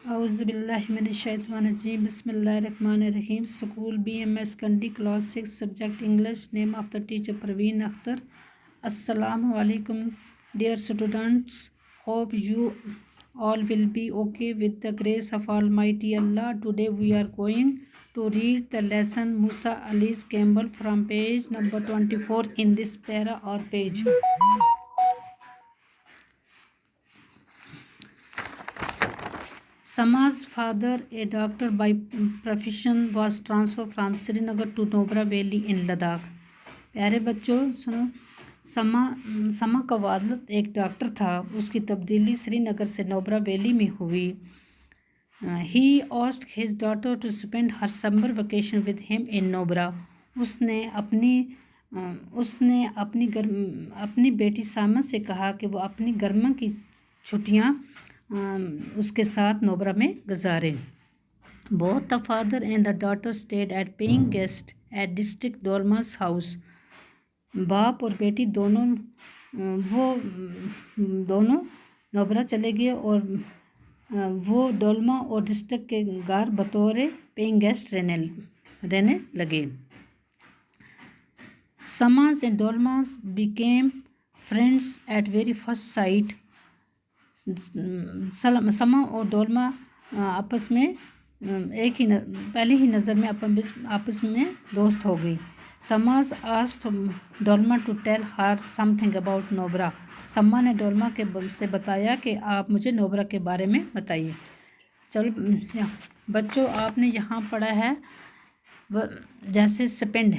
اعوذ باللہ من الشیطان الرجیم بسم اللہ الرحمن الرحیم. اسکول BMS کنڈی class 6 subject English. Name of the teacher Parveen Akhtar. السلام علیکم dear students, hope you all will be okay with the grace of Almighty Allah. Today we are going to read the lesson Musa Ali's Camel from page number 24 in this para or page. Sama's father, a doctor by profession, was transferred from Srinagar to Nobra Valley in Ladakh. پیارے بچوں سنو, سما کا والد ایک doctor تھا. اس کی تبدیلی سری نگر سے نوبرا ویلی میں ہوئی. He asked his daughter to spend her summer vacation with him in Nobra. اس نے اپنی بیٹی ساما سے کہا کہ وہ اپنی گرما کی چھٹیاں اس کے ساتھ نوبرا میں گزارے. Both the father and the daughter stayed at paying guest at district Dolma's house. باپ اور بیٹی دونوں نوبرا چلے گئے اور وہ ڈولما اور ڈسٹرکٹ کے گار بطور پیئنگ گیسٹ رہنے لگے. Samas and Dolmas became friends at very first sight. سما اور ڈولما آپس میں پہلی ہی نظر میں آپس میں دوست ہو گئی. Samas asked Dolma to tell her something about Nobra. سما نے ڈولما سے بتایا کہ آپ مجھے نوبرا کے بارے میں بتائیے. چلو بچوں, آپ نے یہاں پڑھا ہے جیسے سپینڈ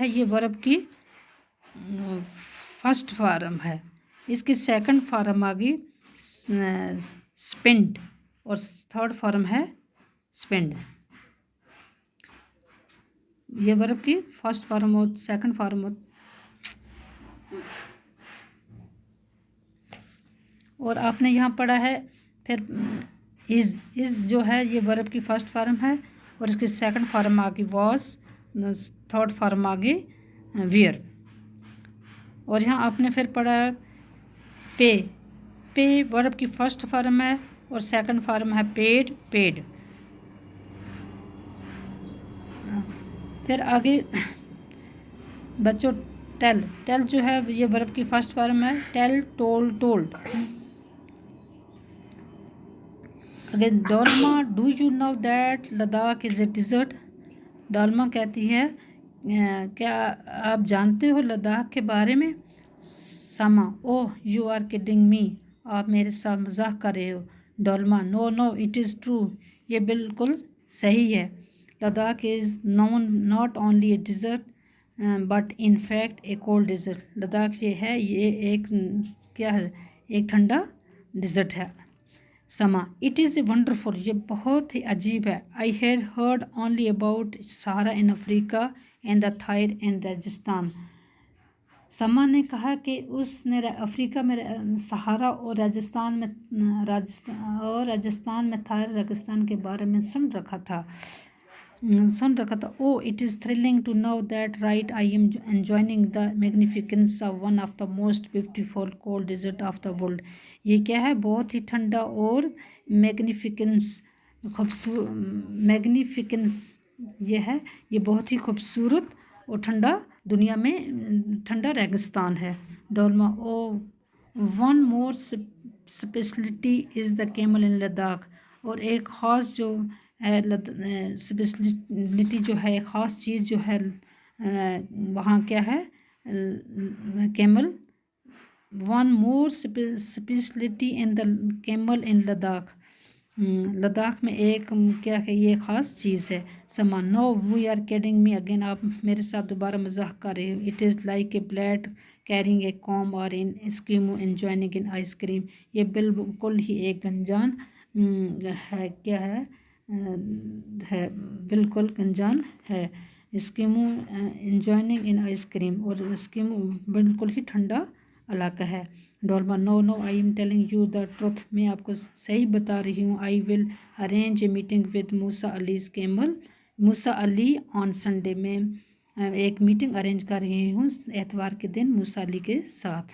ہے, یہ ورب کی فرسٹ فارم ہے. اس کی سیکنڈ فارم آ گئی سپینڈ اور تھرڈ فارم ہے سپینڈ. یہ ورب کی فرسٹ فارم اور سیکنڈ فارم اور آپ نے یہاں پڑھا ہے. پھر از جو ہے یہ ورب کی فرسٹ فارم ہے اور اس کی سیکنڈ فارم آ گئی واز, تھرڈ فارم آ گئی ویئر. اور یہاں آپ نے پھر پڑھا ہے پے ورب کی فرسٹ فارم ہے اور سیکنڈ فارم ہے پیڈ. پھر آگے بچوں ٹیل جو ہے یہ ورب کی فرسٹ فارم ہے tell told. Again Dolma, do you know that Ladakh is a desert. Dolma کہتی ہے کیا آپ جانتے ہو لداخ کے بارے میں. سما, اوہ یو آر کڈنگ می, آپ میرے ساتھ مذاق کر رہے ہو. ڈولما, نو اٹ از ٹرو, یہ بالکل صحیح ہے. Ladakh is none not only a desert but in fact a cold desert. Ladakh یہ ایک کیا ہے, ایک ٹھنڈا ڈیزرٹ ہے. سما, اٹ از اے ونڈرفل, یہ بہت ہی عجیب ہے. I had heard only about سہارا ان افریقہ اینڈ دا تھائر ان راجستھان. سما نے کہا کہ اس نے افریقہ میں سہارا اور راجستھان میں تھائر ریگستان کے بارے میں سن رکھا تھا. Oh, it is thrilling to know that right I am enjoying the magnificence of one of the most beautiful cold desert of the world. یہ کیا ہے, بہت ہی ٹھنڈا اور میگنیفیکنس یہ ہے, یہ بہت ہی خوبصورت اور ٹھنڈا دنیا میں ٹھنڈا ریگستان ہے. ڈولما, ون مور اسپیشلٹی از دا کیمل ان لداخ. اور ایک خاص جو ہے اسپیشلٹی جو ہے, خاص چیز جو ہے وہاں کیا ہے کیمل. ون مور اسپیشلٹی ان دا کیمل ان لداخ. لداخ میں ایک کیا ہے یہ خاص چیز ہے. سما, نو وی آر کیڈنگ می اگین, آپ میرے ساتھ دوبارہ مذاق کر رہے ہو. It is like a bullet carrying a comb or an Eskimo enjoying an ice cream. یہ بالکل ہی ایک گنجان ہے, کیا ہے بالکل گنجان ہے. Eskimo enjoying an ice cream, اور اسکیمو بالکل ہی ٹھنڈا علاقہ ہے. Dolma, no I am telling you the truth, میں آپ کو صحیح بتا رہی ہوں. I will arrange a meeting with Musa Ali on Sunday. میں ایک میٹنگ ارینج کر رہی ہوں اتوار کے دن موسیٰ علی کے ساتھ.